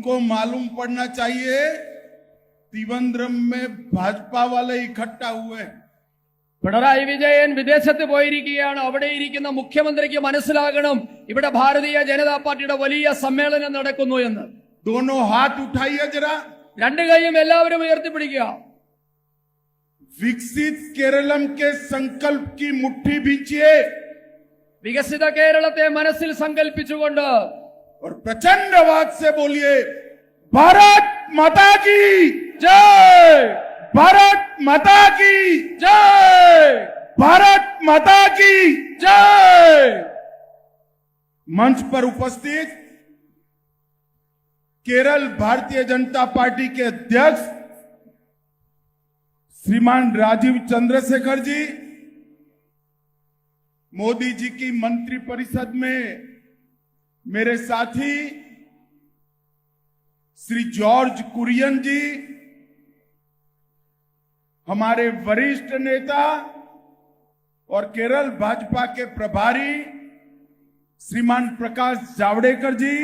उनको मालूम पड़ना चाहिए त्रिवेंद्रम में भाजपा वाले इकट्ठा हुए हैं। പിണറായി വിജയൻ വിദേശത്ത് പോയിരിക്കുകയാണ്. അവിടെ ഇരിക്കുന്ന മുഖ്യമന്ത്രിക്ക് മനസ്സിലാകണം ഇവിടെ ഭാരതീയ ജനതാ പാർട്ടിയുടെ വലിയ സമ്മേളനം നടക്കുന്നു എന്ന്. दोनों हाथ उठाइए जरा, രണ്ട് കൈയും എല്ലാവരും ഉയർത്തിപ്പിടിക്കുക. विकसित केरलम के संकल्प की मुट्ठी भींचिए വികസിത കേരളത്തെ മനസ്സിൽ സങ്കല്പിച്ചുകൊണ്ട് और प्रचंड आवाज से बोलिए भारत माता की ജയ്, भारत माता की ജയ്, भारत माता की। ജയ്. मंच पर उपस्थित केरल भारतीय जनता पार्टी के अध्यक्ष श्रीमान राजीव चंद्रशेखर जी, मोदी जी की मंत्री परिषद में मेरे साथी श्री जॉर्ज कुरियन जी, हमारे वरिष्ठ नेता और केरल भाजपा के प्रभारी श्रीमान प्रकाश जावड़ेकर जी,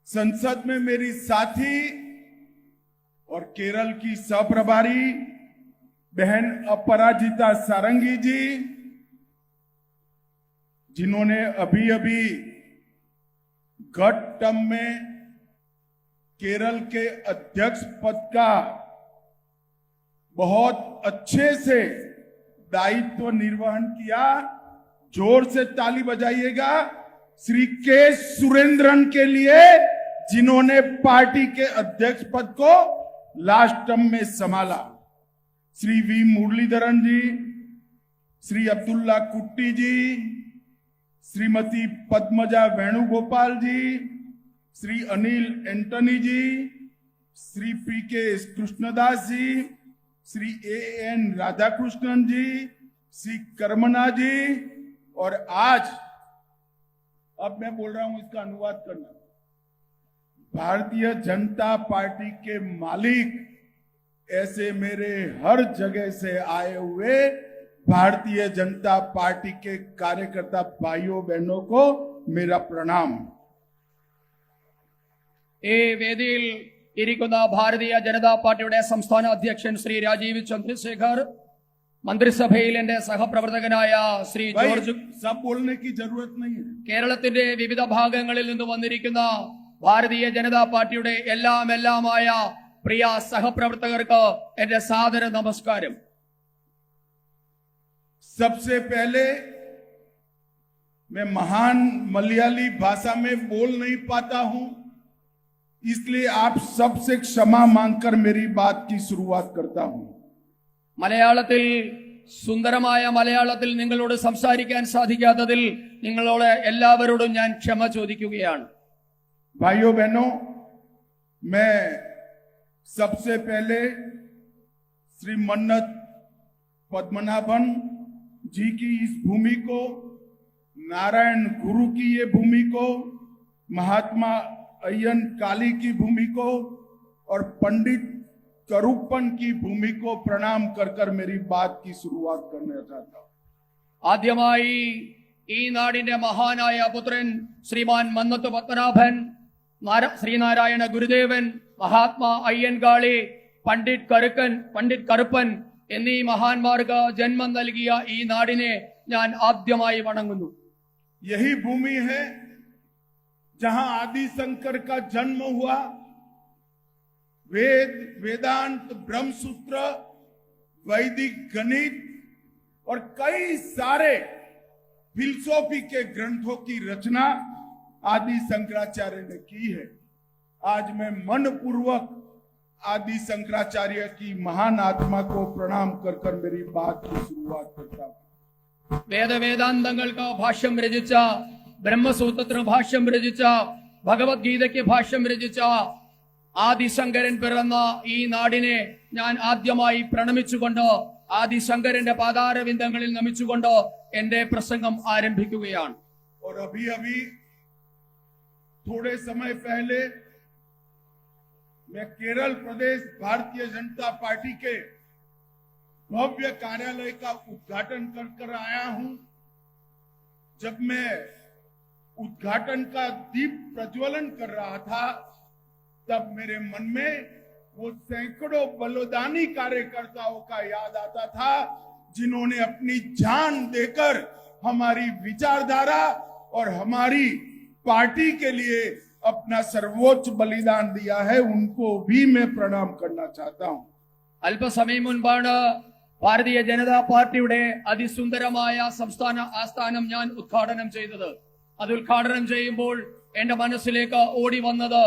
संसद में मेरी साथी और केरल की सहप्रभारी बहन अपराजिता सारंगी जी, जिन्होंने अभी अभी गत टर्म में केरल के अध्यक्ष पद का बहुत अच्छे से दायित्व निर्वहन किया, जोर से ताली बजाइएगा श्री के सुरेंद्रन के लिए, जिन्होंने पार्टी के अध्यक्ष पद को लास्ट टर्म में संभाला। श्री वी मुरलीधरन जी, श्री अब्दुल्ला कुट्टी जी, श्रीमती पद्मजा वेणुगोपाल जी, श्री अनिल एंटनी जी, श्री पी के कृष्णदास जी, श्री एन राधाकृष्णन जी, श्री कर्मना जी, और आज अब मैं बोल रहा हूं इसका अनुवाद करना, भारतीय जनता पार्टी के मालिक ऐसे मेरे हर जगह से आए हुए भारतीय जनता पार्टी के कार्यकर्ता भाइयों बहनों को मेरा प्रणाम। ഈ വേദിയിൽ ഇരിക്കുന്ന ഭാരതീയ ജനതാ പാർട്ടിയുടെ സംസ്ഥാന അധ്യക്ഷൻ ശ്രീ രാജീവ് ചന്ദ്രശേഖർ, മന്ത്രിസഭയിൽ എന്റെ സഹപ്രവർത്തകനായ ശ്രീ ജോർജ്, सब बोलने की जरूरत नहीं है। കേരളത്തിന്റെ വിവിധ ഭാഗങ്ങളിൽ നിന്ന് വന്നിരിക്കുന്ന ഭാരതീയ ജനതാ പാർട്ടിയുടെ എല്ലാമായ പ്രിയ സഹപ്രവർത്തകർക്ക് എന്റെ സാദര നമസ്കാരം. सबसे पहले मैं महान मलयाली भाषा में बोल नहीं पाता हूं, इसलिए आप सबसे क्षमा मांगकर मेरी बात की शुरुआत करता हूं। മലയാളത്തിൽ, സുന്ദരമായ മലയാളത്തിൽ നിങ്ങളോട് സംസാരിക്കാൻ സാധിക്കാത്തതിൽ നിങ്ങളോട് എല്ലാവരോടും ഞാൻ ക്ഷമ ചോദിക്കുകയാണ്. भाइयों बहनों, मैं सबसे पहले श्री मन्नत पद्मनाभन जी की इस भूमि को, नारायण गुरु की ये भूमि को, महात्मा अय्यन काली की भूमि को और पंडित करुप्पन की भूमि को प्रणाम कर मेरी बात की शुरुआत करना चाहता हूं। ആദ്യമായി ഈ നാടിന്റെ മഹാനായ പുത്രൻ ശ്രീമാൻ മന്നത്ത് പത്മനാഭൻ, ശ്രീനാരായണ ഗുരുദേവൻ, മഹാത്മാ അയ്യൻകാളി, പണ്ഡിറ്റ് കറുപ്പൻ എന്നീ മഹാന്മാർക്ക് ജന്മം നൽകിയ ഈ നാടിനെ ഞാൻ ആദ്യമായി വണങ്ങുന്നു. यही भूमि है जहां आदि शंकर का जन्म हुआ। वेद, वेदांत, ब्रह्मसूत्र, वैदिक गणित और कई सारे फिलसॉफी के ग्रंथों की रचना आदि शंकराचार्य ने की है। आज मैं मनपूर्वक आदि शंकराचार्य की महान आत्मा को प्रणाम कर मेरी बात की शुरुआत करता हूं। വേദവേദാന്തങ്ങൾക്ക് ഭാഷ്യം രചിച്ച, ബ്രഹ്മസൂത്രത്തിന് ഭാഷ്യം രചിച്ച, ഭഗവത്ഗീതയ്ക്ക് ഭാഷ്യം രചിച്ച ആദിശങ്കരൻ പിറന്ന ഈ നാടിനെ ഞാൻ ആദ്യമായി പ്രണമിച്ചുകൊണ്ട്, ആദിശങ്കരന്റെ പാതാരവിന്ദങ്ങളിൽ നമിച്ചുകൊണ്ട് എന്റെ പ്രസംഗം ആരംഭിക്കുകയാണ്. और अभी अभी थोड़े समय पहले मैं केरल प्रदेश भारतीय जनता पार्टी के भव्य कार्यालय का उद्घाटन कर आया हूं। जब मैं उद्घाटन का दीप प्रज्वलन कर रहा था तब मेरे मन में वो सैकड़ों बलिदानी कार्यकर्ताओं का याद आता था जिन्होंने अपनी जान देकर हमारी विचारधारा और हमारी पार्टी के लिए अपना सर्वोच्च बलिदान दिया है। उनको भी मैं प्रणाम करना चाहता हूं। അല്പസമയം മുൻപാണ് ഭാരതീയ ജനതാ പാർട്ടിയുടെ അതിസുന്ദരമായ സംസ്ഥാന ആസ്ഥാനം ഞാൻ ഉദ്ഘാടനം ചെയ്തത്. അത് ഉദ്ഘാടനം ചെയ്യുമ്പോൾ എന്റെ മനസ്സിലേക്ക് ഓടി വന്നത്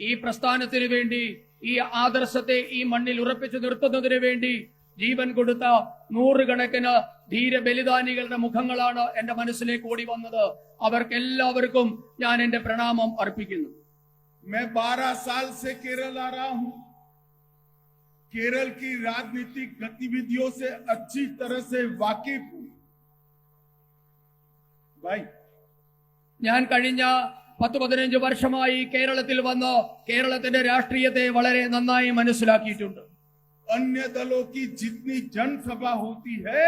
ഈ പ്രസ്ഥാനത്തിന് വേണ്ടി, ഈ ആദർശത്തെ ഈ മണ്ണിൽ ഉറപ്പിച്ചു നിർത്തുന്നതിന് വേണ്ടി ജീവൻ കൊടുത്ത നൂറുകണക്കിന് ധീര ബലിദാനികളുടെ മുഖങ്ങളാണ് എന്റെ മനസ്സിലേക്ക് ഓടി വന്നത്. അവർക്കെല്ലാവർക്കും ഞാൻ എന്റെ പ്രണാമം അർപ്പിക്കുന്നു. मैं 12 साल से केरल आ रहा हूं। केरल की राजनीतिक गतिविधियों से अच्छी तरह से वाकिफ हूं भाई। ഞാൻ കഴിഞ്ഞ 10-15 വർഷമായി കേരളത്തിൽ വന്ന് കേരളത്തിന്റെ രാഷ്ട്രീയത്തെ വളരെ നന്നായി മനസ്സിലാക്കിയിട്ടുണ്ട്. अन्य दलों की जितनी जनसभा होती है,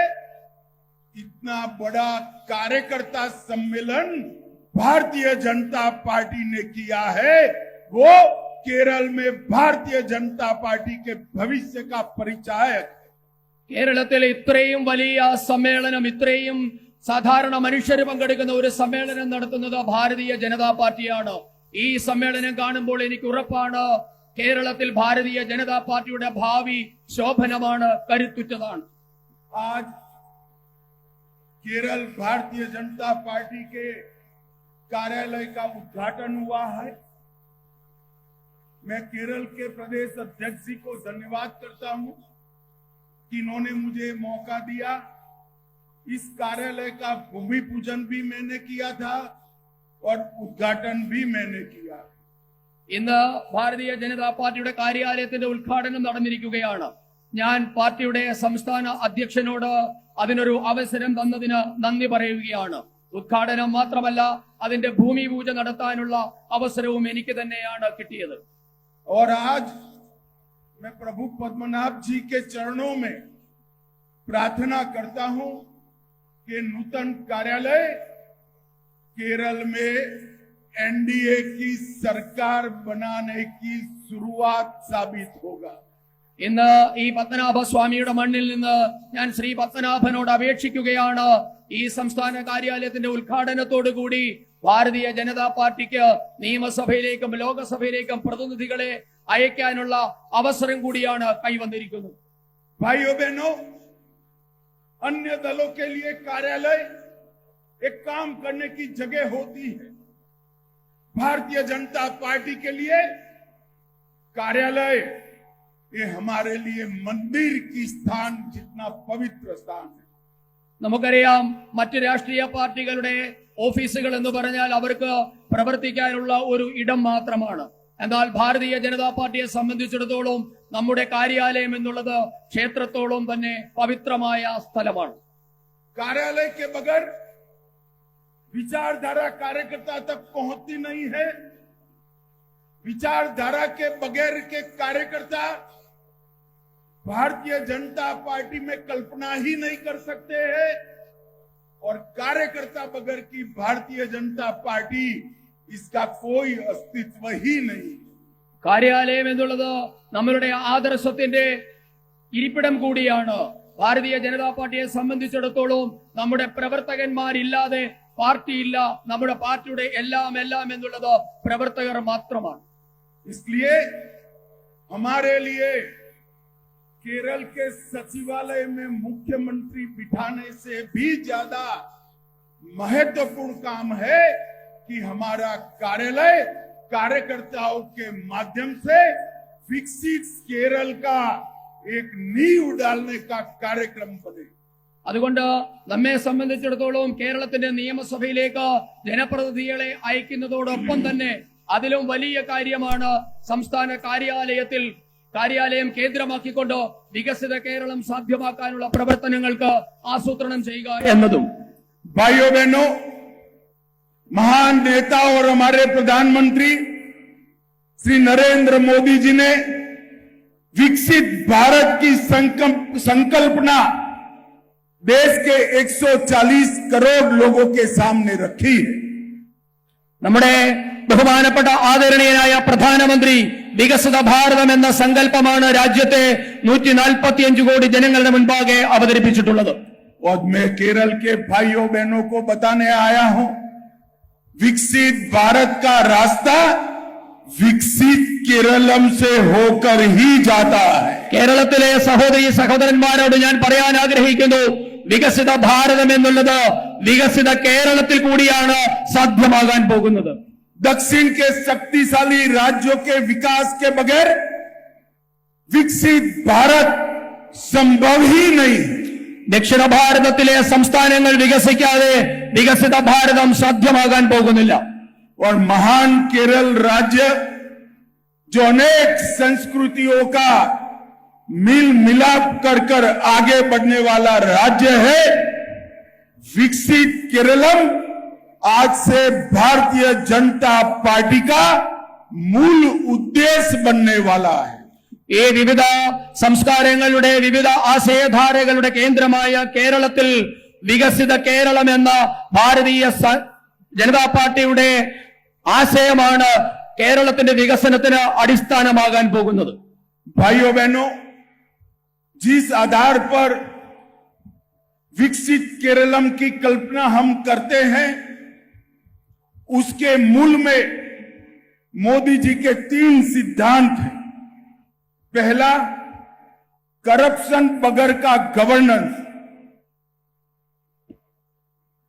इतना बड़ा कार्यकर्ता सम्मेलन भारतीय जनता पार्टी ने किया है। वो केरल में भारतीय जनता पार्टी के भविष्य का परिचायक। കേരളത്തിൽ ഇത്രയും വലിയ സമ്മേളനം, ഇത്രയും സാധാരണ മനുഷ്യർ പങ്കെടുക്കുന്ന ഒരു സമ്മേളനം നടത്തുന്നത് ഭാരതീയ ജനതാ പാർട്ടിയാണ്. ഈ സമ്മേളനം കാണുമ്പോൾ എനിക്ക് ഉറപ്പാണ്, കേരളത്തിൽ ഭാരതീയ ജനതാ പാർട്ടിയുടെ ഭാവി ശോഭനമാണ്, കരുത്തുറ്റതാണ്. आज केरल भारतीय जनता पार्टी के कार्यालय का उद्घाटन हुआ है। मैं केरल के प्रदेश अध्यक्ष जी को धन्यवाद करता हूं कि इन्होंने मुझे मौका दिया। इस कार्यालय का भूमि पूजन भी मैंने किया था और उद्घाटन भी मैंने किया। ഇന്ന് ഭാരതീയ ജനതാ പാർട്ടിയുടെ കാര്യാലയത്തിന്റെ ഉദ്ഘാടനം നടന്നിരിക്കുകയാണ്. ഞാൻ പാർട്ടിയുടെ സംസ്ഥാന അധ്യക്ഷനോട് അതിനൊരു അവസരം തന്നതിന് നന്ദി പറയുകയാണ്. ഉദ്ഘാടനം മാത്രമല്ല, അതിന്റെ ഭൂമി പൂജ നടത്താനുള്ള അവസരവും എനിക്ക് തന്നെയാണ് കിട്ടിയത്. और आज मैं प्रभु पद्मनाभ जी के चरणों में प्रार्थना करता हूं कि नूतन कार्यालय केरल में एनडीए की सरकार बनाने की शुरुआत साबित होगा। ഇന്ന് ഈ പത്മനാഭസ്വാമിയുടെ മണ്ണിൽ നിന്ന് ഞാൻ ശ്രീ പത്മനാഭനോട് അപേക്ഷിക്കുകയാണ്, ഈ സംസ്ഥാന കാര്യാലയത്തിന്റെ ഉദ്ഘാടനത്തോടുകൂടി ഭാരതീയ ജനതാ പാർട്ടിക്ക് നിയമസഭയിലേക്കും ലോകസഭയിലേക്കും പ്രതിനിധികളെ അയക്കാനുള്ള അവസരം കൂടിയാണ് കൈവന്നിരിക്കുന്നത്. भाइयों बहनों, अन्य दलों के लिए कार्यालय एक काम करने की जगह होती है। भारतीय जनता पार्टी के लिए कार्यालय ये हमारे लिए मंदिर की स्थान जितना पवित्र स्थान है। നമുക്കറിയാം, മറ്റ് രാഷ്ട്രീയ പാർട്ടികളുടെ ഓഫീസുകൾ എന്ന് പറഞ്ഞാൽ അവർക്ക് പ്രവർത്തിക്കാനുള്ള ഒരു ഇടം മാത്രമാണ്. എന്നാൽ ഭാരതീയ ജനതാ പാർട്ടിയെ സംബന്ധിച്ചിടത്തോളം നമ്മുടെ കാര്യാലയം എന്നുള്ളത് ക്ഷേത്രത്തോളം തന്നെ പവിത്രമായ സ്ഥലമാണ്. कार्यालय के बगैर विचारधारा कार्यकर्ता तक पहुंचती नहीं है। विचारधारा के बगैर के कार्यकर्ता भारतीय जनता पार्टी में कल्पना ही नहीं कर सकते हैं और कार्यकर्ता बगैर की भारतीय जनता पार्टी इसका कोई अस्तित्व ही नहीं। കാര്യാലയം എന്നുള്ളത് നമ്മളുടെ ആദർശത്തിന്റെ ഇരിപ്പിടം കൂടിയാണ്. ഭാരതീയ ജനതാ പാർട്ടിയെ സംബന്ധിച്ചിടത്തോളം നമ്മുടെ പ്രവർത്തകന്മാരില്ലാതെ പാർട്ടിയില്ല. നമ്മുടെ പാർട്ടിയുടെ എല്ലാം എന്നുള്ളത് പ്രവർത്തകർ മാത്രമാണ്. इसलिए हमारे लिए केरल के सचिवालय में मुख्यमंत्री बिठाने से भी ज्यादा महत्वपूर्ण काम है कि हमारा कार्यालय कार्यकर्ताओं के माध्यम से विकसित केरल का एक नींव डालने का कार्यक्रम बने। അതുകൊണ്ട് നമ്മെ സംബന്ധിച്ചിടത്തോളം കേരളത്തിന്റെ നിയമസഭയിലേക്ക് ജനപ്രതിനിധികളെ അയക്കുന്നതോടൊപ്പം തന്നെ അതിലും വലിയ കാര്യമാണ് സംസ്ഥാന കാര്യാലയം കേന്ദ്രമാക്കിക്കൊണ്ട് വികസിത കേരളം സാധ്യമാക്കാനുള്ള പ്രവർത്തനങ്ങൾക്ക് ആസൂത്രണം ചെയ്യുക എന്നതും. भाइयों बहनों, महान नेता और हमारे प्रधानमंत्री श्री नरेंद्र मोदी जी ने विकसित भारत की संकल्पना देश के 140 करोड़ लोगों के सामने रखी है। നമ്മുടെ ബഹുമാനപ്പെട്ട ആദരണീയനായ പ്രധാനമന്ത്രി വികസിത ഭാരതം എന്ന സങ്കല്പമാണ് രാജ്യത്തെ 145 കോടി ജനങ്ങളുടെ മുൻപാകെ അവതരിപ്പിച്ചിട്ടുള്ളത്. और मैं केरल के भाइयों बहनों को बताने आया हूं, विकसित भारत का रास्ता विकसित केरलम से होकर ही जाता है. കേരളത്തിലെ സഹോദരി സഹോദരന്മാരോട് ഞാൻ പറയാൻ ആഗ്രഹിക്കുന്നു, വികസിത ഭാരതം എന്നുള്ളത് വികസിത കേരളത്തിൽ കൂടിയാണ് സാധ്യമാകാൻ പോകുന്നത്. दक्षिण के शक्तिशाली राज्यों के विकास के बगैर विकसित भारत संभव ही नहीं. ദക്ഷിണ ഭാരതത്തിലെ സംസ്ഥാനങ്ങൾ വികസിക്കാതെ വികസിത ഭാരതം സാധ്യമാകാൻ പോകുന്നില്ല. और महान केरल राज्य जो अनेक संस्कृतियों का मिल मिलाप कर कर आगे बढ़ने वाला राज्य है, विकसित केरलम आज से भारतीय जनता पार्टी का मूल उद्देश्य बनने वाला है. ഈ വിവിധ സംസ്കാരങ്ങളുടെ വിവിധ ആശയധാരകളുടെ കേന്ദ്രമായ കേരളത്തിൽ വികസിത കേരളം എന്ന ഭാരതീയ ജനതാ പാർട്ടിയുടെ ആശയമാണ് കേരളത്തിന്റെ വികസനത്തിന് അടിസ്ഥാനമാകാൻ പോകുന്നത്. भाइयों बहनों, जिस आधार पर विकसित केरलम की कल्पना हम करते हैं, उसके मूल में मोदी जी के 3 सिद्धांत हैं. पहला, करप्शन बगैर का गवर्नेंस.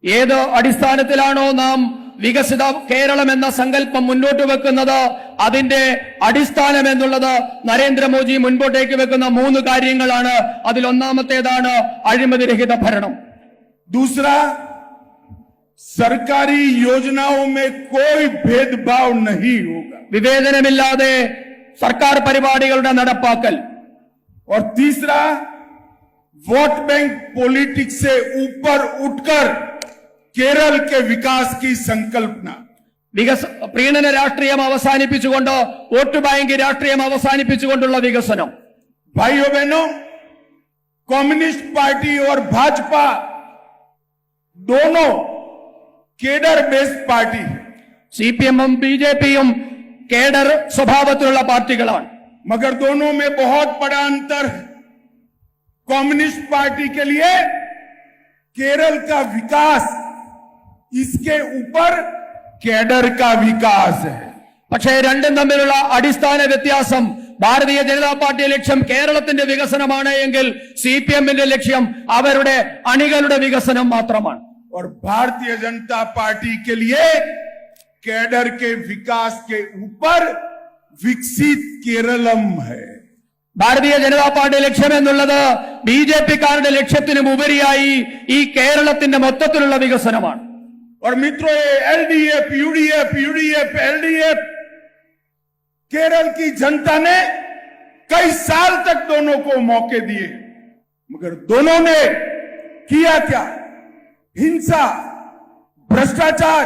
ഏത് അടിസ്ഥാനത്തിലാണോ നാം വികസിത കേരളം എന്ന സങ്കല്പം മുന്നോട്ട് വെക്കുന്നത്, അതിന്റെ അടിസ്ഥാനം എന്നുള്ളത് നരേന്ദ്രമോദി മുൻപോട്ടേക്ക് വെക്കുന്ന 3 കാര്യങ്ങളാണ്. അതിലൊന്നാമത്തേതാണ് അഴിമതിരഹിത ഭരണം. दूसरा, सरकारी योजनाओं में कोई भेदभाव नहीं होगा. വിവേചനമില്ലാതെ സർക്കാർ പരിപാടികളുടെ നടപ്പാക്കൽ. और तीसरा, वोट बैंक पॉलिटिक्स से ऊपर उठकर केरल के विकास की संकल्पना. പ്രീണന രാഷ്ട്രീയം അവസാനിപ്പിച്ചുകൊണ്ട് വോട്ട് ബാങ്ക് രാഷ്ട്രീയം അവസാനിപ്പിച്ചുകൊണ്ടുള്ള വികസനം. भाइयों बहनों, कम्युनिस्ट पार्टी और भाजपा दोनों केडर बेस्ड पार्टी है, CPM-ഉം BJP-യും കേഡർ സ്വഭാവത്തിലുള്ള പാർട്ടികളാണ്. मगर दोनों में बहुत बड़ा अंतर है. कम्युनिस्ट पार्टी के लिए केरल का विकास, इसके ऊपर केडर का विकास है. പക്ഷേ രണ്ടും തമ്മിലുള്ള അടിസ്ഥാന വ്യത്യാസം, ഭാരതീയ ജനതാ പാർട്ടി ലക്ഷ്യം കേരളത്തിന്റെ വികസനമാണ് എങ്കിൽ CPM-ന്റെ ലക്ഷ്യം അവരുടെ അണികളുടെ വികസനം മാത്രമാണ്. और भारतीय जनता पार्टी के लिए कैडर के विकास के ऊपर विकसित केरलम है. ഭാരതീയ ജനതാ പാർട്ടി ലക്ഷ്യം എന്നുള്ളത് BJP-കാരുടെ ലക്ഷ്യത്തിനും ഉപരിയായി ഈ കേരളത്തിന്റെ മൊത്തത്തിലുള്ള വികസനമാണ്. और मित्रों, ये LDF, UDF, LDF, केरल की जनता ने कई साल तक दोनों को मौके दिए, मगर दोनों ने किया क्या? हिंसा, भ्रष्टाचार,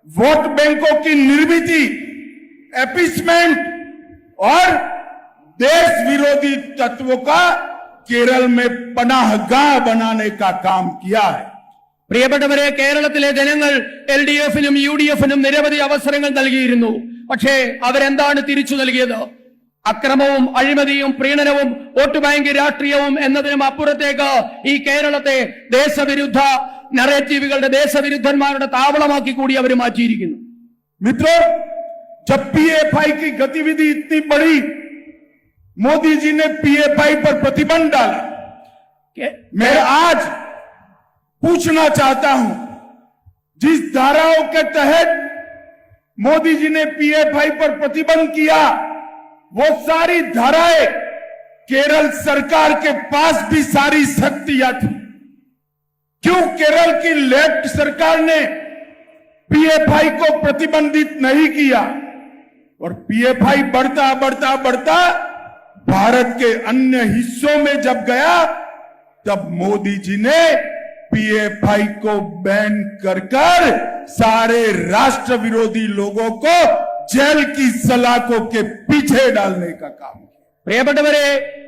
वोट बैंकों की निर्मिति, एपिसमेंट और देश विरोधी तत्वों का केरल में पनाहगाह बनाने का काम किया है. പ്രിയപ്പെട്ടവരെ, കേരളത്തിലെ ജനങ്ങൾ LDF-നും UDF-നും നിരവധി അവസരങ്ങൾ നൽകിയിരുന്നു. പക്ഷേ അവരെന്താണ് തിരിച്ചു നൽകിയത്? അക്രമവും അഴിമതിയും പ്രീണനവും വോട്ട് ബാങ്ക് രാഷ്ട്രീയവും എന്നതിനും അപ്പുറത്തേക്ക് ഈ കേരളത്തെ ദേശവിരുദ്ധ നറേറ്റീവുകളുടെ ദേശവിരുദ്ധന്മാരുടെ താവളമാക്കി കൂടി അവർ മാറ്റിയിരിക്കുന്നു. मित्रों, जब PFI की गतिविधि इतनी बढ़ी, मोदी जी ने PFI पर प्रतिबंध डाला. मैं आज पूछना चाहता हूं, जिस धाराओं के तहत मोदी जी ने PFI पर प्रतिबंध किया, वो सारी धाराएं केरल सरकार के पास भी सारी शक्तियां थी. क्यों केरल की लेफ्ट सरकार ने PFI को प्रतिबंधित नहीं किया? और PFI बढ़ता बढ़ता बढ़ता भारत के अन्य हिस्सों में जब गया, तब मोदी जी ने PFI को बैन कर कर सारे राष्ट्र विरोधी लोगों को जेल की सलाखों के पीछे डालने का काम किया. പ്രിയപ്പെട്ടവരെ,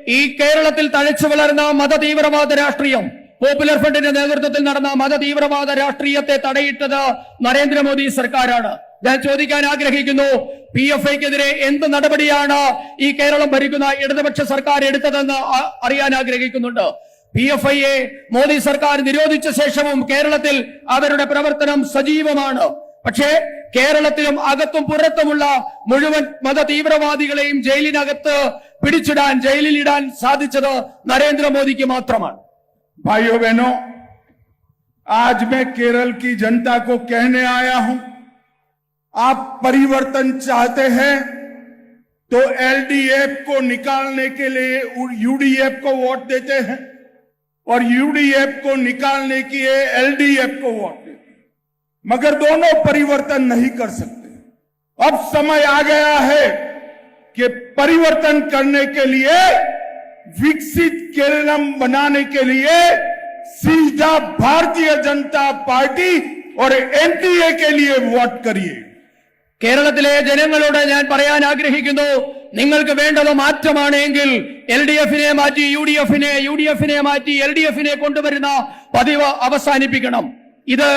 ഈ കേരളത്തിൽ തഴച്ചു വളർന്ന മതതീവ്രവാദ രാഷ്ട്രീയം, പോപ്പുലർ ഫ്രണ്ടിന്റെ നേതൃത്വത്തിൽ നടന്ന മതതീവ്രവാദ രാഷ്ട്രീയത്തെ തടയിട്ടത് നരേന്ദ്രമോദി സർക്കാരാണ്. ഞാൻ ചോദിക്കാൻ ആഗ്രഹിക്കുന്നു, PFIക്കെതിരെ എന്ത് നടപടിയാണ് ഈ കേരളം ഭരിക്കുന്ന ഇടതുപക്ഷ സർക്കാർ എടുത്തതെന്ന് അറിയാൻ ആഗ്രഹിക്കുന്നുണ്ട്. PFIയെ മോദി സർക്കാർ നിരോധിച്ച ശേഷവും കേരളത്തിൽ അവരുടെ പ്രവർത്തനം സജീവമാണ്. പക്ഷേ കേരളത്തിലും അകത്തും പുറത്തുമുള്ള മുഴുവൻ മത തീവ്രവാദികളെയും ജയിലിനകത്ത് പിടിച്ചിടാൻ, ജയിലിലിടാൻ സാധിച്ചത് നരേന്ദ്രമോദിക്ക് മാത്രമാണ്. भाइयों बहनों, आज मैं केरल की जनता को कहने आया हूं, आप परिवर्तन चाहते हैं तो LDF को निकालने के लिए UDF को वोट देते हैं और UDF को निकालने के लिए LDF को वोट देते हैं, मगर दोनों परिवर्तन नहीं कर सकते। अब समय आ गया है कि परिवर्तन करने के लिए, विकसित केरलम बनाने के लिए सीधा भारतीय जनता पार्टी और NDA के लिए वोट करिए. കേരളത്തിലെ ജനങ്ങളോട് ഞാൻ പറയാൻ ആഗ്രഹിക്കുന്നു, നിങ്ങൾക്ക് വേണ്ടത് മാറ്റമാണെങ്കിൽ LDFനെ മാറ്റി UDFനെ, UDFനെ മാറ്റി LDFനെ കൊണ്ടുവരുന്ന പതിവ് അവസാനിപ്പിക്കണം. ഇത്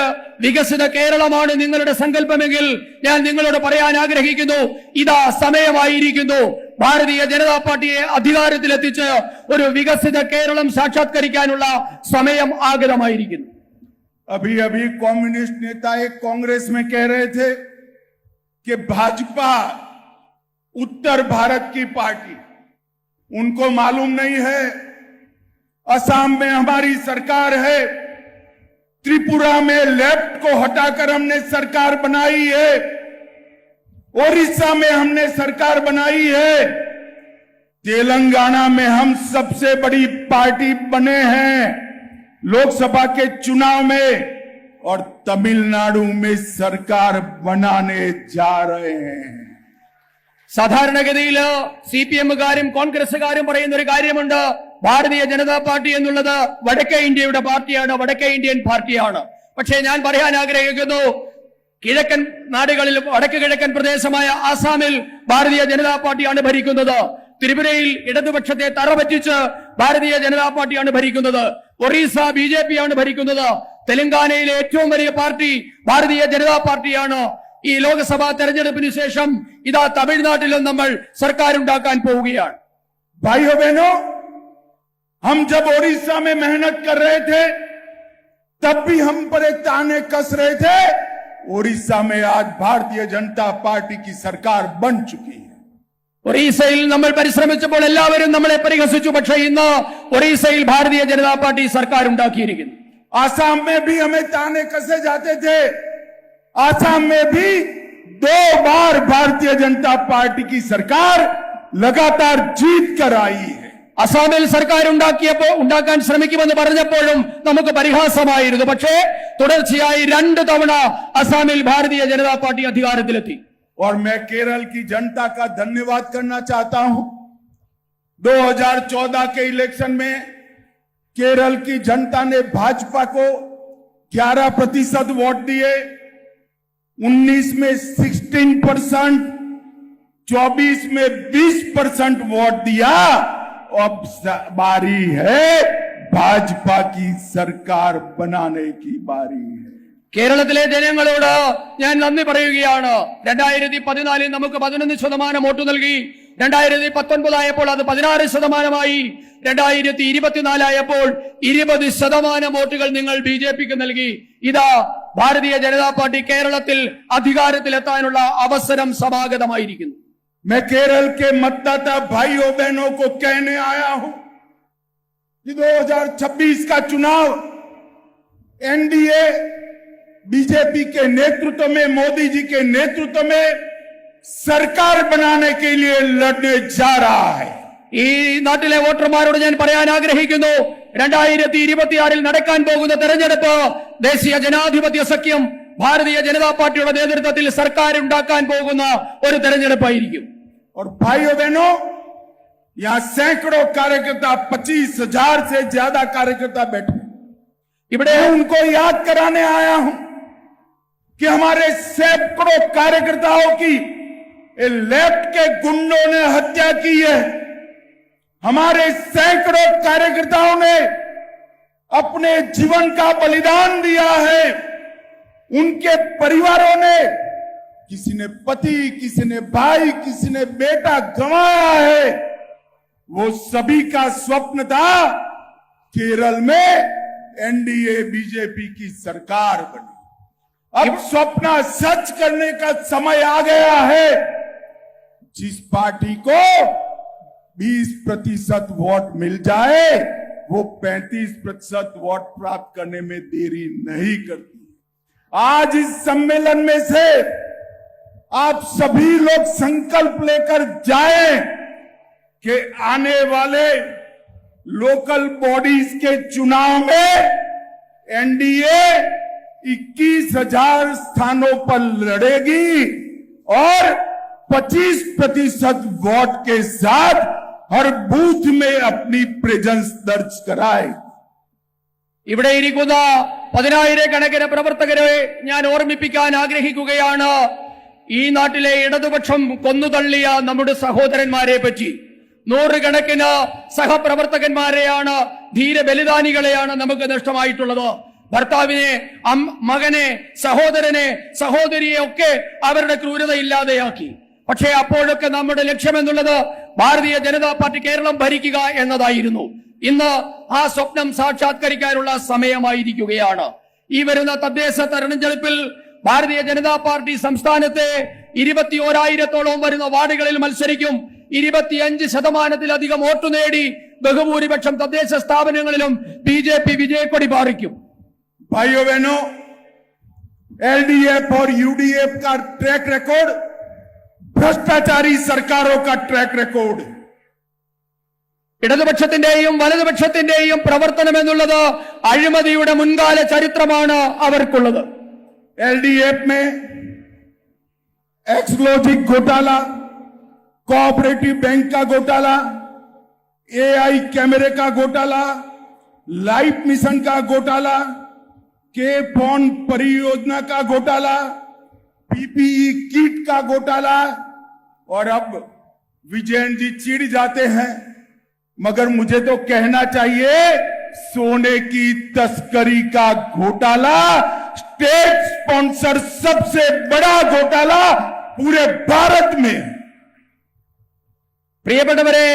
വികസിത കേരളമാണ് നിങ്ങളുടെ സങ്കല്പമെങ്കിൽ ഞാൻ നിങ്ങളോട് പറയാൻ ആഗ്രഹിക്കുന്നു, ഇതാ സമയമായിരിക്കുന്നു. ഭാരതീയ ജനതാ പാർട്ടിയെ അധികാരത്തിലെത്തിച്ച് ഒരു വികസിത കേരളം സാക്ഷാത്കരിക്കാനുള്ള സമയം ആഗതമായിരിക്കുന്നു. अभी अभी कम्युनिस्ट नेता एक कांग्रेस में कह रहे थे कि भाजपा उत्तर भारत की पार्टी, उनको मालूम नहीं है असम में हमारी सरकार है, त्रिपुरा में लेफ्ट को हटाकर हमने सरकार बनाई है, ओडिशा में हमने सरकार बनाई है, तेलंगाना में हम सबसे बड़ी पार्टी बने हैं लोकसभा के चुनाव में, और तमिलनाडु में सरकार बनाने जा रहे हैं. സാധാരണഗതിയിൽ CPM-കാരും കോൺഗ്രസുകാരും പറയുന്ന ഒരു കാര്യമുണ്ട്, ഭാരതീയ ജനതാ പാർട്ടി എന്നുള്ളത് വടക്കേ ഇന്ത്യയുടെ പാർട്ടിയാണ്, വടക്കേ ഇന്ത്യൻ പാർട്ടിയാണ്. പക്ഷേ ഞാൻ പറയാൻ ആഗ്രഹിക്കുന്നു, കിഴക്കൻ നാടുകളിൽ വടക്ക് കിഴക്കൻ പ്രദേശമായ ആസാമിൽ ഭാരതീയ ജനതാ പാർട്ടിയാണ് ഭരിക്കുന്നത്. ത്രിപുരയിൽ ഇടതുപക്ഷത്തെ തറപറ്റിച്ച് ഭാരതീയ ജനതാ പാർട്ടിയാണ് ഭരിക്കുന്നത്. ഒറീസ BJP ആണ് ഭരിക്കുന്നത്. തെലങ്കാനയിലെ ഏറ്റവും വലിയ പാർട്ടി ഭാരതീയ ജനതാ പാർട്ടിയാണ്. ഈ ലോക്സഭാ തെരഞ്ഞെടുപ്പിന് ശേഷം ഇതാ തമിഴ്നാട്ടിലും നമ്മൾ സർക്കാർ ഉണ്ടാക്കാൻ പോവുകയാണ്. भाइयों बहनों, हम जब ओडिशा में मेहनत कर रहे थे तब भी हम पर एक ताने कस रहे थे. ओडिशा में आज भारतीय जनता पार्टी की सरकार बन चुकी है. ഒറീസയിൽ നമ്മൾ പരിശ്രമിച്ചപ്പോൾ എല്ലാവരും നമ്മളെ പരിഹസിച്ചു. പക്ഷേ ഇന്ന് ഒറീസയിൽ ഭാരതീയ ജനതാ പാർട്ടി സർക്കാർ ഉണ്ടാക്കിയിരിക്കുന്നു. आसाम में भी हमें ताने कसे जाते थे. आसाम में भी 2 बार भारतीय जनता पार्टी की सरकार लगातार जीत कर आई है. അസാമിൽ സർക്കാർ ഉണ്ടാക്കാൻ ശ്രമിക്കുമെന്ന് പറഞ്ഞപ്പോഴും നമുക്ക് പരിഹാസമായിരുന്നു. പക്ഷേ തുടർച്ചയായി 2 തവണ അസാമിൽ ഭാരതീയ ജനതാ പാർട്ടി അധികാരത്തിലെത്തി. और मैं केरल की जनता का धन्यवाद करना चाहता हूं. 2014 के इलेक्शन में केरल की जनता ने भाजपा को 11% वोट दिए, 19 में 16%, 24 में 20% वोट दिया. अब बारी है भाजपा की सरकार बनाने की बारी है. കേരളത്തിലെ ജനങ്ങളോട് ഞാൻ നന്ദി പറയുകയാണ്. 2014 നമുക്ക് 11% വോട്ട് നൽകി. 2019 ആയപ്പോൾ അത് 16%, 2024 ആയപ്പോൾ 20% വോട്ടുകൾ നിങ്ങൾ BJPക്ക് നൽകി. ഇതാ ഭാരതീയ ജനതാ പാർട്ടി കേരളത്തിൽ അധികാരത്തിലെത്താനുള്ള അവസരം സമാഗതമായിരിക്കുന്നു. मैं केरल के मतदाता भाइयों बहनों को कहने आया हूं कि 2026 का चुनाव NDA BJP के नेतृत्व में, मोदी जी के नेतृत्व में सरकार बनाने के लिए लड़ने जा रहा है. ഈ നാട്ടിലെ വോട്ടർമാരോട് ഞാൻ പറയാൻ ആഗ്രഹിക്കുന്നു, 2026 നടക്കാൻ പോകുന്ന തെരഞ്ഞെടുപ്പ് ദേശീയ ജനാധിപത്യ സഖ്യം ഭാരതീയ ജനതാ പാർട്ടിയുടെ നേതൃത്വത്തിൽ സർക്കാർ ഉണ്ടാക്കാൻ പോകുന്ന ഒരു തെരഞ്ഞെടുപ്പായിരിക്കും. और भाइयों बहनों, यहां सैकड़ों कार्यकर्ता, 25,000 से ज्यादा कार्यकर्ता बैठे. ഇവിടെ उनको याद कराने आया हूं कि हमारे सैकड़ों कार्यकर्ताओं की लेफ्ट के गुंडों ने हत्या की है. हमारे सैकड़ों कार्यकर्ताओं ने अपने जीवन का बलिदान दिया है. उनके परिवारों ने किसी ने पति, किसी ने भाई, किसी ने बेटा गंवाया है, वो सभी का स्वप्न था केरल में एनडीए बीजेपी की सरकार बनी। अब स्वप्न सच करने का समय आ गया है। जिस पार्टी को 20% वोट मिल जाए वो 35% वोट प्राप्त करने में देरी नहीं करती। आज इस सम्मेलन में से आप सभी लोग संकल्प लेकर जाएं कि आने वाले लोकल बॉडीज के चुनाव में एनडीए 21,000 स्थानों पर लड़ेगी और 25% वोट के साथ हर बूथ में अपनी प्रेजेंस दर्ज कराए। ഇവിടെ ഇരിക്കുന്ന 10,000 കണക്കിന് പ്രവർത്തകരെ ഞാൻ ഓർമ്മിപ്പിക്കാൻ ആഗ്രഹിക്കുകയാണ്. ഈ നാട്ടിലെ ഇടതുപക്ഷം കൊന്നുതള്ളിയ നമ്മുടെ സഹോദരന്മാരെ പറ്റി. 100 കണക്കിന് സഹപ്രവർത്തകന്മാരെയാണ്, ധീര ബലിദാനികളെയാണ് നമുക്ക് നഷ്ടമായിട്ടുള്ളത്. ഭർത്താവിനെ, മകനെ, സഹോദരനെ, സഹോദരിയെ ഒക്കെ അവരുടെ ക്രൂരത ഇല്ലാതെയാക്കി. പക്ഷേ അപ്പോഴൊക്കെ നമ്മുടെ ലക്ഷ്യമെന്നുള്ളത് ഭാരതീയ ജനതാ പാർട്ടി കേരളം ഭരിക്കുക എന്നതായിരുന്നു. ഇന്ന് ആ സ്വപ്നം സാക്ഷാത്കരിക്കാനുള്ള സമയമായിരിക്കുകയാണ്. ഈ വരുന്ന തദ്ദേശ തെരഞ്ഞെടുപ്പിൽ ഭാരതീയ ജനതാ പാർട്ടി സംസ്ഥാനത്തെ 21,000-ഓളം വരുന്ന വാർഡുകളിൽ മത്സരിക്കും. 25% വോട്ട് നേടി ബഹുഭൂരിപക്ഷം തദ്ദേശ സ്ഥാപനങ്ങളിലും ബിജെപി വിജയക്കൊടി പാറിക്കും. भाइयों बहनों, एलडीएफ और यूडीएफ का ट्रैक रिकॉर्ड भ्रष्टाचारी सरकारों का ट्रैक रिकॉर्ड. ഇടതുപക്ഷത്തിന്റെയും വലതുപക്ഷത്തിന്റെയും പ്രവർത്തനം എന്നുള്ളത് അഴിമതിയുടെ മുൻകാല ചരിത്രമാണ് അവർക്കുള്ളത്. एलडीएफ में एक्सक्लूसिव घोटाला, कोऑपरेटिव बैंक का घोटाला, एआई कैमरे का घोटाला, लाइफ मिशन का घोटाला, के फोन परियोजना का घोटाला, पीपीई किट का घोटाला, और अब विजयन जी चिढ़ जाते हैं, मगर मुझे तो कहना चाहिए सोने की तस्करी का घोटाला, स्टेट स्पॉन्सर सबसे बड़ा घोटाला पूरे भारत में. പ്രിയപ്പെട്ടവരെ,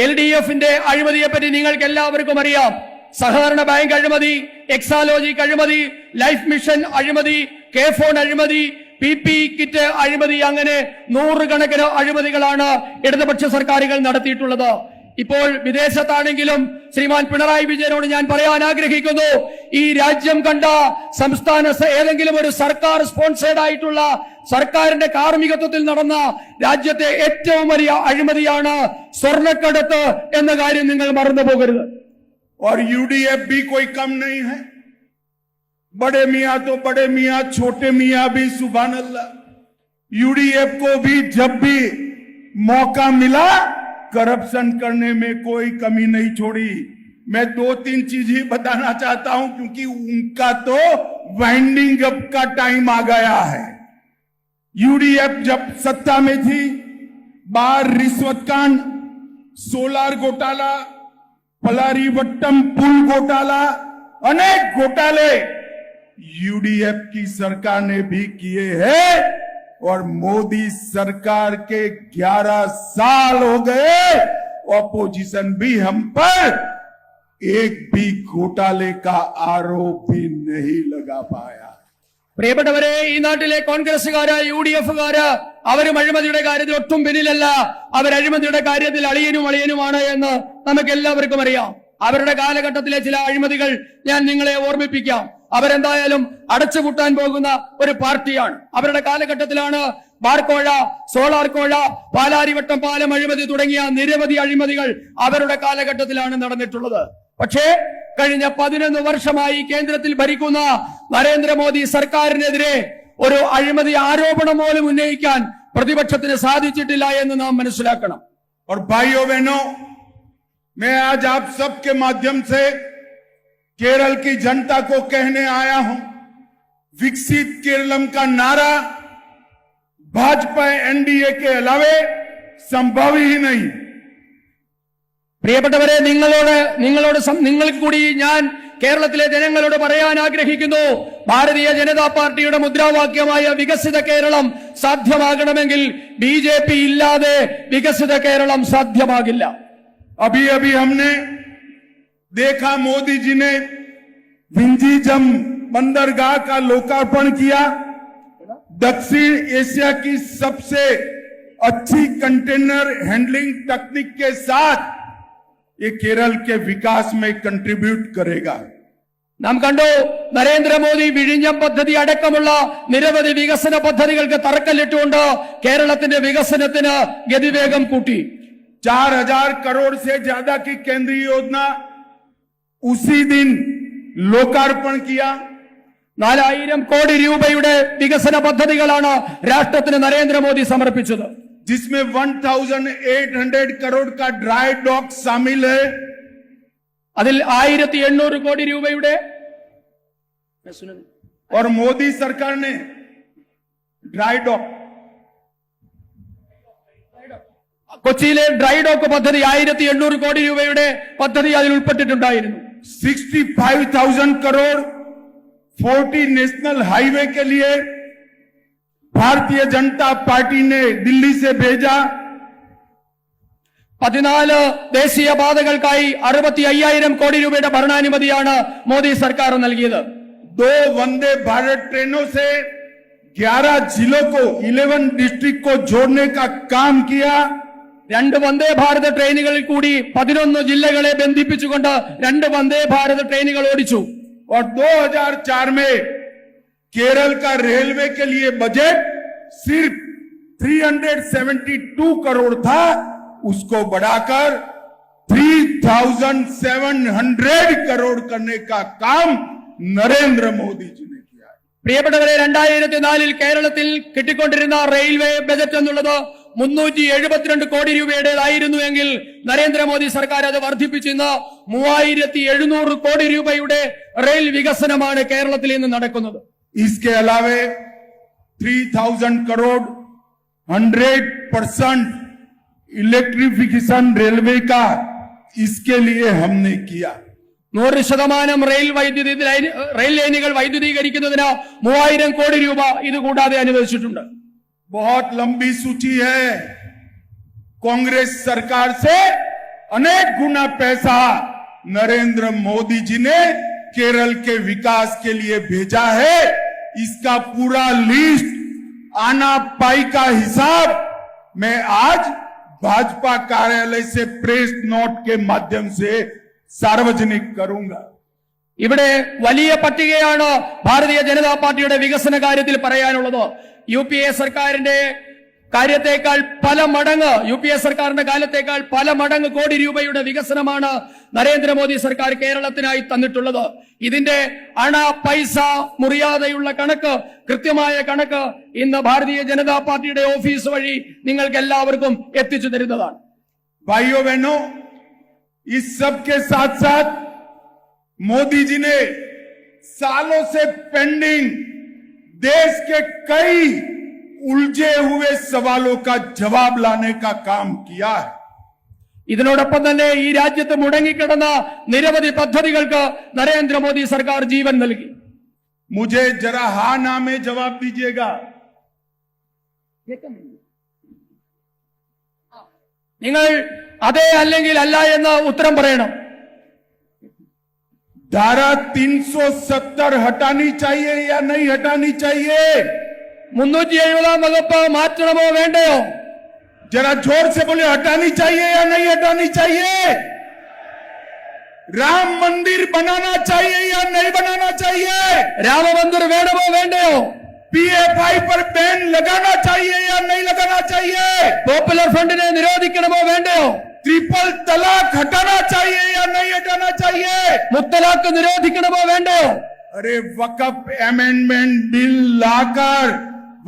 LDF-ന്റെ അഴിമതിയെ പറ്റി നിങ്ങൾക്ക് എല്ലാവർക്കും അറിയാം. സഹകരണ ബാങ്ക് അഴിമതി, എക്സാലോജിക് അഴിമതി, ലൈഫ് മിഷൻ അഴിമതി, കെ ഫോൺ അഴിമതി, PPE കിറ്റ് അഴിമതി, അങ്ങനെ 100 കണക്കിന് അഴിമതികളാണ് ഇടതുപക്ഷ സർക്കാരുകൾ നടത്തിയിട്ടുള്ളത്. ഇപ്പോൾ വിദേശത്താണെങ്കിലും ശ്രീമാൻ പിണറായി വിജയനോട് ഞാൻ പറയാൻ ആഗ്രഹിക്കുന്നു, ഈ രാജ്യം കണ്ട സംസ്ഥാന ഏതെങ്കിലും ഒരു സർക്കാർ സ്പോൺസേഡ് ആയിട്ടുള്ള സർക്കാരിന്റെ കാർമ്മികത്വത്തിൽ നടന്ന രാജ്യത്തെ ഏറ്റവും വലിയ അഴിമതിയാണ് സ്വർണ്ണക്കടത്ത് എന്ന കാര്യം നിങ്ങൾ മറന്നു പോകരുത്. और यूडीएफ भी कोई कम नहीं है. बड़े मियां तो बड़े मियां, छोटे मियां भी सुभान अल्लाह. यूडीएफ को भी जब भी मौका मिला करप्शन करने में कोई कमी नहीं छोड़ी. मैं 2-3 चीज ही बताना चाहता हूं क्योंकि उनका तो वाइंडिंग अप का टाइम आ गया है. यूडीएफ जब सत्ता में थी, बार रिश्वत कांड, सोलार घोटाला, पलारीवट्टम पुल घोटाला, अनेक घोटाले यूडीएफ की सरकार ने भी किए हैं. और मोदी सरकार के 11 साल हो गए, ऑपोजिशन भी हम पर एक भी घोटाले का आरोप भी नहीं लगा पाया. പ്രിയപ്പെട്ടവരെ, ഈ നാട്ടിലെ കോൺഗ്രസുകാര്, UDF-കാര് അവരും അഴിമതിയുടെ കാര്യത്തിൽ ഒട്ടും പിന്നിലല്ല. അവർ അഴിമതിയുടെ കാര്യത്തിൽ അളിയനുമാണ് എന്ന് നമുക്ക് എല്ലാവർക്കും അറിയാം. അവരുടെ കാലഘട്ടത്തിലെ ചില അഴിമതികൾ ഞാൻ നിങ്ങളെ ഓർമ്മിപ്പിക്കാം. അവരെന്തായാലും അടച്ചുപൂട്ടാൻ പോകുന്ന ഒരു പാർട്ടിയാണ്. അവരുടെ കാലഘട്ടത്തിലാണ് ബാർക്കോഴ, സോളാർ കോഴ, പാലാരിവട്ടം പാലം അഴിമതി തുടങ്ങിയ നിരവധി അഴിമതികൾ അവരുടെ കാലഘട്ടത്തിലാണ് നടന്നിട്ടുള്ളത്. പക്ഷേ കഴിഞ്ഞ 11 വർഷമായി കേന്ദ്രത്തിൽ ഭരിക്കുന്ന നരേന്ദ്രമോദി സർക്കാരിനെതിരെ ഒരു അഴിമതി ആരോപണം പോലും ഉന്നയിക്കാൻ പ്രതിപക്ഷത്തിന് സാധിച്ചിട്ടില്ല എന്ന് നാം മനസ്സിലാക്കണം. और भाइयों बहनों, मैं आज आप सबके माध्यम से केरल की जनता को कहने आया हूं, विकसित केरलम का नारा भाजपा एनडीए के अलावे संभव ही नहीं. പ്രിയപ്പെട്ടവരെ, നിങ്ങൾക്ക് കൂടി ഞാൻ കേരളത്തിലെ ജനങ്ങളോട് പറയാൻ ആഗ്രഹിക്കുന്നു. ഭാരതീയ ജനതാ പാർട്ടിയുടെ മുദ്രാവാക്യമായ വികസിത കേരളം സാധ്യമാകണമെങ്കിൽ BJP ഇല്ലാതെ വികസിത കേരളം സാധ്യമാകില്ല. अभी अभी हमने देखा मोदी जी ने विंझीजम बंदरगाह का लोकार्पण किया। दक्षिण एशिया की सबसे अच्छी कंटेनर हैंडलिंग तकनीक के साथ ये केरल के विकास में कंट्रीब्यूट करेगा। നാം കണ്ടു നരേന്ദ്രമോദി വിഴിഞ്ഞം പദ്ധതി അടക്കമുള്ള നിരവധി വികസന പദ്ധതികൾക്ക് തറക്കല്ലിട്ടുകൊണ്ട് കേരളത്തിന്റെ വികസനത്തിന് ഗതിവേഗം കൂട്ടി. 4000 करोड़ से ज्यादा की केंद्रीय योजना उसी दिन लोकार्पण किया। 4000 കോടി രൂപയുടെ വികസന പദ്ധതികളാണ് രാഷ്ട്രത്തിന് നരേന്ദ്രമോദി സമർപ്പിച്ചത്. जिसमें 1800 करोड़ का ड्राई डॉक शामिल है। അതിൽ 1800 കോടി രൂപയുടെ और मोदी सरकार ने ड्राई डॉक കൊച്ചിയിലെ ഡ്രൈ ഡോക്ക് പദ്ധതി 1800 കോടി രൂപയുടെ പദ്ധതി അതിൽ ഉൾപ്പെട്ടിട്ടുണ്ടായിരുന്നു. 65,000 करोड़ 40 नेशनल हाईवे के लिए भारतीय जनता पार्टी ने दिल्ली से भेजा। 14 ദേശീയ പാതകൾക്കായി 65,000 കോടി രൂപയുടെ ഭരണാനുമതിയാണ് മോദി സർക്കാർ നൽകിയത്. 2 वंदे भारत ट्रेनों से 11 जिलों को 11 डिस्ट्रिक्ट को जोड़ने का काम किया। 2 വന്ദേ ഭാരത് ട്രെയിനുകളിൽ കൂടി 11 ജില്ലകളെ ബന്ധിപ്പിച്ചുകൊണ്ട് 2 വന്ദേ ഭാരത് ട്രെയിനുകൾ ഓടിച്ചു. और 2004 में केरल का रेलवे के लिए बजट सिर्फ 372 करोड़ था, उसको बढ़ाकर 3,700 करोड़ करने का काम नरेंद्र मोदी जी ने किया। പ്രിയപ്പെട്ടവരെ, 2004 കേരളത്തിൽ കിട്ടിക്കൊണ്ടിരുന്ന റെയിൽവേ ബജറ്റ് എന്നുള്ളത് 372 കോടി രൂപയുടേതായിരുന്നു എങ്കിൽ നരേന്ദ്രമോദി സർക്കാർ അത് വർദ്ധിപ്പിച്ചിന്ന് 3700 കോടി രൂപയുടെ റെയിൽ വികസനമാണ് കേരളത്തിൽ ഇന്ന് നടക്കുന്നത്. इसके अलावे 3,000 करोड़ 100% इलेक्ट्रिफिकेशन रेलवे का इसके लिए हमने किया। 100% റെയിൽ ലൈനുകൾ വൈദ്യുതീകരിക്കുന്നതിന് 3000 കോടി രൂപ ഇത് കൂടാതെ അനുവദിച്ചിട്ടുണ്ട്. बहुत लंबी सूची है। कांग्रेस सरकार से अनेक गुना पैसा नरेंद्र मोदी जी ने केरल के विकास के लिए भेजा है। इसका पूरा लिस्ट आना पाई का हिसाब मैं आज भाजपा कार्यालय से प्रेस नोट के माध्यम से सार्वजनिक करूंगा। ഇവിടെ വലിയ പട്ടികയാണ് ഭാരതീയ ജനതാ പാർട്ടിയുടെ വികസന കാര്യത്തിൽ പറയാനുള്ളത്. UPA സർക്കാരിന്റെ കാര്യത്തേക്കാൾ പല മടങ്ങ് സർക്കാരിന്റെ കാലത്തേക്കാൾ പല മടങ്ങ് കോടി രൂപയുടെ വികസനമാണ് നരേന്ദ്രമോദി സർക്കാർ കേരളത്തിനായി തന്നിട്ടുള്ളത്. ഇതിന്റെ അണ പൈസ മുറിയാതെയുള്ള കണക്ക്, കൃത്യമായ കണക്ക് ഇന്ന് ഭാരതീയ ജനതാ പാർട്ടിയുടെ ഓഫീസ് വഴി നിങ്ങൾക്ക് എല്ലാവർക്കും എത്തിച്ചു തരുന്നതാണ്. भाइयों बहनों, इस सब के साथ साथ मोदी जी ने सालों से पेंडिंग देश के कई उलझे हुए सवालों का जवाब लाने का काम किया है। ഇതിനോടൊപ്പം തന്നെ ഈ രാജ്യത്ത് മുടങ്ങിക്കിടന്ന നിരവധി പദ്ധതികൾക്ക് നരേന്ദ്രമോദി സർക്കാർ ജീവൻ നൽകി. मुझे जरा हाँ ना में जवाब दीजिएगा। നിങ്ങൾ അതെ അല്ലെങ്കിൽ അല്ല എന്ന് ഉത്തരം പറയണം. धारा 370 हटानी चाहिए या नहीं हटानी चाहिए? 370 വകുപ്പ് മാറ്റണമോ വേണ്ടയോ? जरा जोर से बोले, हटानी चाहिए या नहीं हटानी चाहिए? राम मंदिर बनाना चाहिए या नहीं बनाना चाहिए? രാമ മന്ദിർ വേണമോ വേണ്ടയോ? PFI पर बैन लगाना चाहिए या नहीं लगाना चाहिए? പോപ്പുലർ ഫ്രണ്ടിനെ നിരോധിക്കണമോ വേണ്ടയോ? ट्रिपल तलाक हटाना चाहिए या नहीं हटाना चाहिए? മുത്തലാഖ് നിരോധിക്കണമോ വേണ്ടയോ? अरे वक्फ अमेंडमेंट बिल लाकर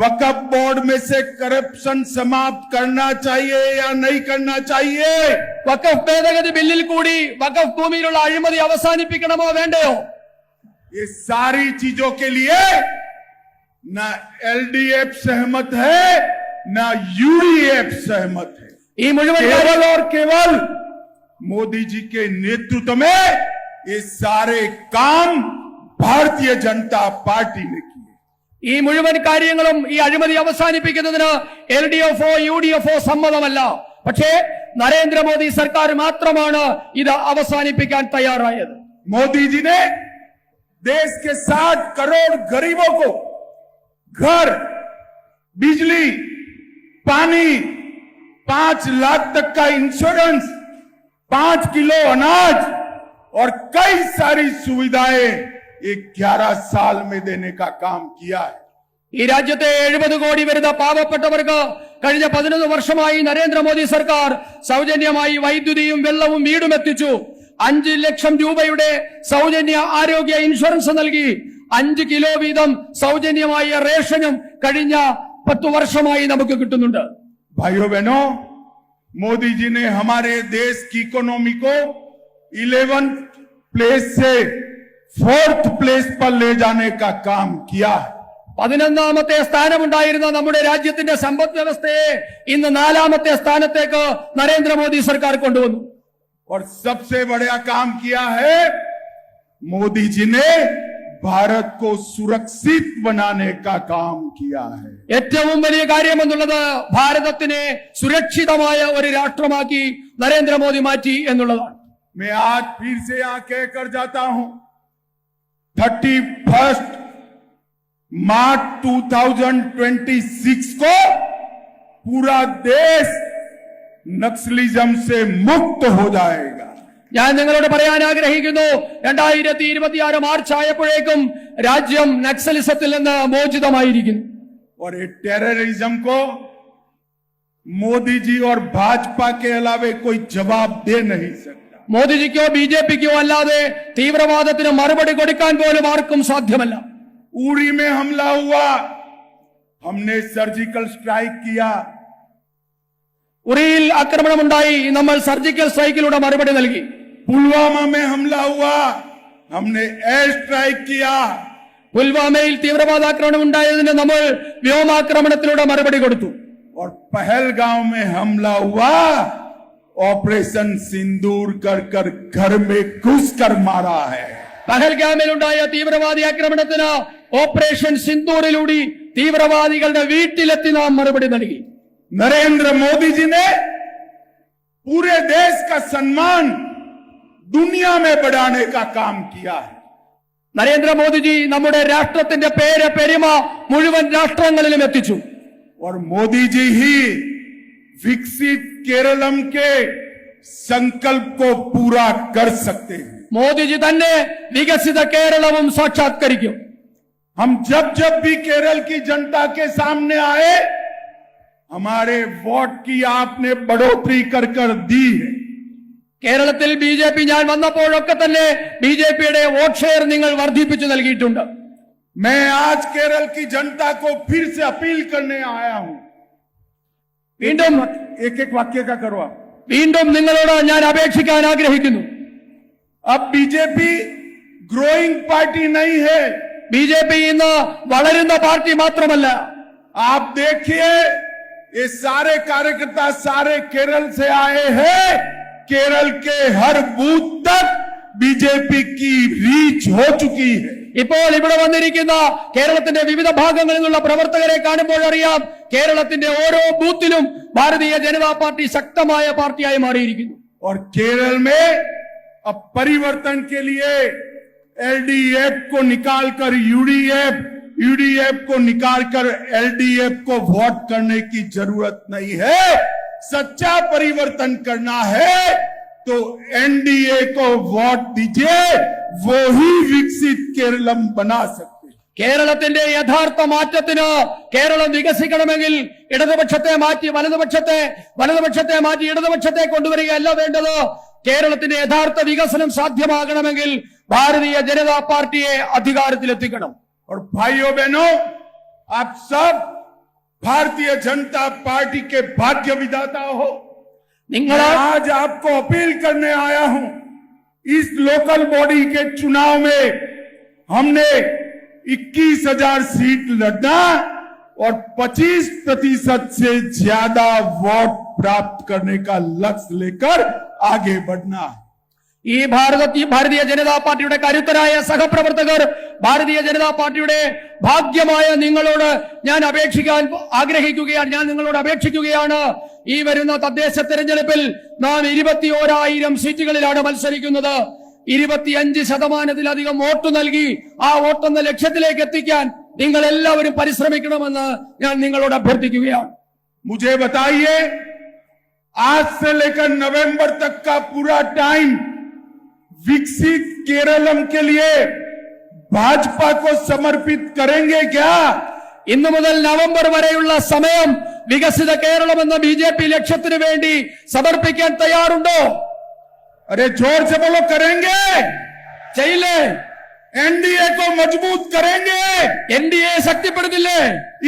वक्फ बोर्ड में से करप्शन समाप्त करना चाहिए या नहीं करना चाहिए? വഖഫ് ഭേദഗതി ബില്ലിൽ കൂടി വഖഫ് ഭൂമിയിലുള്ള അഴിമതി അവസാനിപ്പിക്കണമോ വേണ്ടയോ? ये सारी चीजों के लिए न LDF सहमत है न UDF सहमत है। ഈ മുഴുവൻ केवल और केवल मोदी जी के नेतृत्व में ये सारे काम भारतीय जनता पार्टी ने किए। ഈ മുഴുവൻ കാര്യങ്ങളും ഈ അഴിമതി അവസാനിപ്പിക്കുന്നതിന് LDF UDF സമ്മതമല്ല. പക്ഷേ നരേന്ദ്രമോദി സർക്കാർ മാത്രമാണ് ഇത് അവസാനിപ്പിക്കാൻ തയ്യാറായത്. मोदी जी ने देश के 60 करोड़ गरीबों को घर, बिजली, पानी, 5 लाख तक का इंश्योरेंस, 5 किलो अनाज और कई सारी सुविधाएं 11 साल में देने का काम किया है। ഈ രാജ്യത്തെ 70 കോടി വരുന്ന പാവപ്പെട്ടവർക്ക് കഴിഞ്ഞ 11 വർഷമായി നരേന്ദ്രമോദി സർക്കാർ സൗജന്യമായി വൈദ്യുതിയും വെള്ളവും വീടും എത്തിച്ചു. 5 ലക്ഷം രൂപയുടെ സൗജന്യ ആരോഗ്യ ഇൻഷുറൻസ് നൽകി. 5 കിലോ വീതം സൗജന്യമായ റേഷനും കഴിഞ്ഞ 10 വർഷമായി നമുക്ക് കിട്ടുന്നുണ്ട്. भाइयों बहनों, मोदी जी ने हमारे देश की इकोनॉमी को 11th प्लेस से 4th प्लेस पर ले जाने का काम किया है। 11ാമത്തെ സ്ഥാനമുണ്ടായിരുന്ന നമ്മുടെ രാജ്യത്തിന്റെ സമ്പദ് വ്യവസ്ഥയെ ഇന്ന് 4ാമത്തെ സ്ഥാനത്തേക്ക് നരേന്ദ്രമോദി സർക്കാർ കൊണ്ടുവന്നു. और सबसे बड़ा काम किया है, मोदी जी ने भारत को सुरक्षित बनाने का काम किया है। ഏറ്റവും വലിയ കാര്യമെന്നുള്ളത് ഭാരതത്തിനെ സുരക്ഷിതമായ ഒരു രാഷ്ട്രമാക്കി നരേന്ദ്രമോദി മാറ്റി എന്നുള്ളതാണ്. मैं आज फिर से यहां कहकर जाता हूं, 31 मार्च 2026 को पूरा देश नक्सलिज्म से मुक्त हो जाएगा। ഞാൻ നിങ്ങളോട് പറയാൻ ആഗ്രഹിക്കുന്നു, 2026 മാർച്ച് ആയപ്പോഴേക്കും രാജ്യം നക്സലിസത്തിൽ നിന്ന് മോചിതമായിരിക്കുന്നു. और ये टेररिज्म को मोदी जी और भाजपा के अलावे कोई जवाब दे नहीं सकता। മോദിജിക്കോ BJPക്കോ അല്ലാതെ തീവ്രവാദത്തിന് മറുപടി കൊടുക്കാൻ പോലും ആർക്കും സാധ്യമല്ല. उरी में हमला हुआ, हमने सर्जिकल स्ट्राइक किया। ഉറിയിൽ ആക്രമണമുണ്ടായി, നമ്മൾ സർജിക്കൽ സ്ട്രൈക്കിലൂടെ മറുപടി നൽകി. पुलवामा में हमला हुआ, हमने एयर स्ट्राइक किया। പുൽവാമയിൽ തീവ്രവാദാക്രമണം ഉണ്ടായതിന് നമ്മൾ വ്യോമാക്രമണത്തിലൂടെ മറുപടി കൊടുത്തു. और पहलगांव में हमला हुआ, ऑपरेशन सिंदूर कर कर घर में घुस कर मारा है। പഹൽഗാമിലുണ്ടായ തീവ്രവാദി ആക്രമണത്തിന് ഓപ്പറേഷൻ സിന്ദൂറിലൂടെ തീവ്രവാദികളുടെ വീട്ടിലെത്തി നാം മറുപടി നൽകി. नरेंद्र मोदी जी ने पूरे देश का सम्मान दुनिया में बढ़ाने का काम किया है। നരേന്ദ്രമോദിജി നമ്മുടെ രാഷ്ട്രത്തിന്റെ പേര് പെരുമ മുഴുവൻ രാഷ്ട്രങ്ങളിലും എത്തിച്ചു. और मोदी जी ही विकसित केरलम के संकल्प को पूरा कर सकते हैं। മോദിജി തന്നെ വികസിത കേരളവും സാക്ഷാത്കരിക്കും. हम जब जब भी केरल की जनता के सामने आए, हमारे वोट की आपने बढ़ोतरी कर कर दी है। കേരളത്തിൽ BJP ഞാൻ വന്നപ്പോഴൊക്കെ തന്നെ BJPയുടെ വോട്ട് ഷെയർ നിങ്ങൾ വർദ്ധിപ്പിച്ചു നൽകിയിട്ടുണ്ട്. मैं आज केरल की जनता को फिर से अपील करने आया हूं। വീണ്ടും एक एक वाक्य का करो आप। വീണ്ടും നിങ്ങളോട് ഞാൻ അപേക്ഷിക്കാൻ ആഗ്രഹിക്കുന്നു. अब बीजेपी ग्रोइंग पार्टी नहीं है। BJP ഇന്ന് വളരുന്ന പാർട്ടി മാത്രമല്ല. आप देखिए, ये सारे कार्यकर्ता सारे केरल से आए हैं। केरल के हर बूथ तक बीजेपी की रीच हो चुकी है। ഇപ്പോൾ ഇവിടെ വന്നിരിക്കുന്ന കേരളത്തിന്റെ വിവിധ ഭാഗങ്ങളിൽ നിന്നുള്ള പ്രവർത്തകരെ കാണുമ്പോൾ അറിയാം, കേരളത്തിന്റെ ഓരോ ബൂത്തിലും ഭാരതീയ ജനതാ പാർട്ടി ശക്തമായ പാർട്ടിയായി മാറിയിരിക്കുന്നു. और केरल में अब परिवर्तन के लिए LDF को निकालकर यूडीएफ को निकालकर LDF को वोट करने की जरूरत नहीं है। सच्चा परिवर्तन करना है तो NDA को वोट दीजिए, वो ही विकसित केरलम बना सकते। കേരളത്തിന്റെ യഥാർത്ഥ മാറ്റത്തിന് കേരളം വികസിക്കണമെങ്കിൽ ഇടതുപക്ഷത്തെ മാറ്റി വലതുപക്ഷത്തെ മാറ്റി ഇടതുപക്ഷത്തെ കൊണ്ടുവരികയല്ല വേണ്ടത്. കേരളത്തിന്റെ യഥാർത്ഥ വികസനം സാധ്യമാകണമെങ്കിൽ ഭാരതീയ ജനതാ പാർട്ടിയെ അധികാരത്തിലെത്തിക്കണം. और भाइयों बहनों, आप सब भारतीय जनता पार्टी के भाग्य विधाता हो। നിങ്ങൾ आज आपको अपील करने आया हूं, इस लोकल बॉडी के चुनाव में हमने 21,000 सीट लड़ना और 25% से ज्यादा वोट प्राप्त करने का लक्ष्य लेकर आगे बढ़ना है। ഈ ഭാരതീയ ജനതാ പാർട്ടിയുടെ കരുത്തരായ സഹപ്രവർത്തകർ, ഭാരതീയ ജനതാ പാർട്ടിയുടെ ഭാഗ്യമായ നിങ്ങളോട് ഞാൻ നിങ്ങളോട് അപേക്ഷിക്കുകയാണ്. ഈ വരുന്ന തദ്ദേശ തെരഞ്ഞെടുപ്പിൽ നാം 21,000 സീറ്റുകളിലാണ് മത്സരിക്കുന്നത്. 25% വോട്ട് നൽകി ആ വോട്ടെന്ന ലക്ഷ്യത്തിലേക്ക് എത്തിക്കാൻ നിങ്ങൾ എല്ലാവരും പരിശ്രമിക്കണമെന്ന് ഞാൻ നിങ്ങളോട് അഭ്യർത്ഥിക്കുകയാണ്. मुझे बताइए, आज से लेकर नवंबर तक का पूरा टाइम विकसित केरलम के लिए भाजपा को समर्पित करेंगे क्या? ഇന്നു മുതൽ നവംബർ വരെയുള്ള സമയം വികസിത കേരളം എന്ന BJP ലക്ഷ്യത്തിന് വേണ്ടി സമർപ്പിക്കാൻ തയ്യാറുണ്ടോ? अरे जोर से बोलो, करेंगे? ചെയ്യില്ലേ? एनडीए को मजबूत करेंगे? NDA ശക്തിപ്പെടുത്തില്ലേ?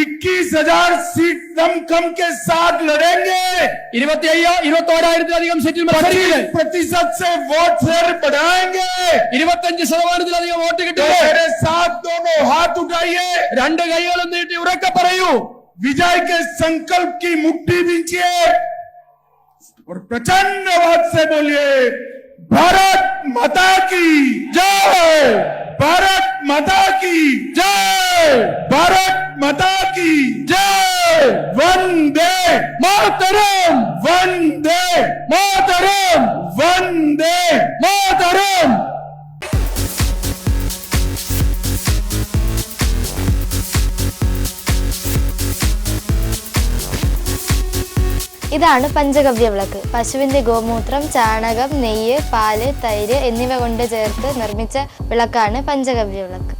21,000 सीट दमखम के साथ लड़ेंगे? 21,000 സീറ്റിൽ മത്സരിക്കില്ലേ? 25% से वोट शेयर बढ़ाएंगे? 25% വോട്ട് तो കിട്ടില്ലേ? मेरे साथ दोनों हाथ उठाइए, രണ്ട് കൈകളും നീട്ടി ഉറക്കെ പറയൂ. विजय के संकल्प की मुट्ठी बींचिए और प्रचंड आवाज से बोलिए, भारत माता की जय, भारत माता की ജയ്, भारत माता की ജയ്, वंदे മാതരം, वंदे മാതരം, वंदे മാതരം. ഇതാണ് പഞ്ചഗവ്യ വിളക്ക്. പശുവിന്റെ ഗോമൂത്രം, ചാണകം, നെയ്യ്, പാല്, തൈര് എന്നിവ കൊണ്ട് ചേർത്ത് നിർമ്മിച്ച വിളക്കാണ് പഞ്ചഗവ്യ വിളക്ക്.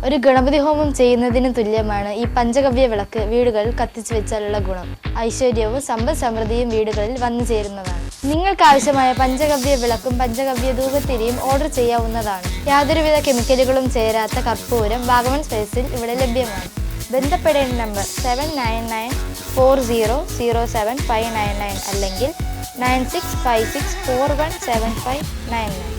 ഒരു ഗണപതി ഹോമം ചെയ്യുന്നതിന് തുല്യമാണ് ഈ പഞ്ചഗവ്യ വിളക്ക് വീടുകളിൽ കത്തിച്ചു വെച്ചാലുള്ള ഗുണം. ഐശ്വര്യവും സമ്പൽ സമൃദ്ധിയും വീടുകളിൽ വന്നു ചേരുന്നതാണ്. നിങ്ങൾക്ക് ആവശ്യമായ പഞ്ചഗവ്യ വിളക്കും പഞ്ചഗവ്യ ധൂപത്തിരിയും ഓർഡർ ചെയ്യാവുന്നതാണ്. യാതൊരുവിധ കെമിക്കലുകളും ചേരാത്ത കർപ്പൂരം വാഗമൺ സ്പേസിൽ ഇവിടെ ലഭ്യമാണ്. ബന്ധപ്പെടേണ്ട നമ്പർ 7994007599 അല്ലെങ്കിൽ 9656417599.